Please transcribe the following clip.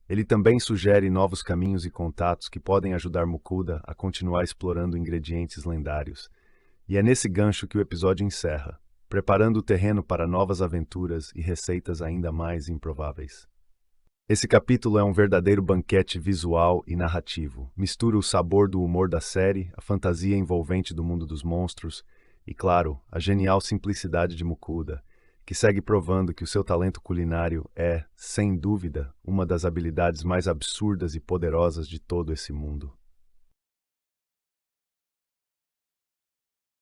Ele também sugere novos caminhos e contatos que podem ajudar Mukuda a continuar explorando ingredientes lendários. E é nesse gancho que o episódio encerra, preparando o terreno para novas aventuras e receitas ainda mais improváveis. Esse capítulo é um verdadeiro banquete visual e narrativo. Mistura o sabor do humor da série, a fantasia envolvente do mundo dos monstros e, claro, a genial simplicidade de Mukuda, que segue provando que o seu talento culinário é, sem dúvida, uma das habilidades mais absurdas e poderosas de todo esse mundo.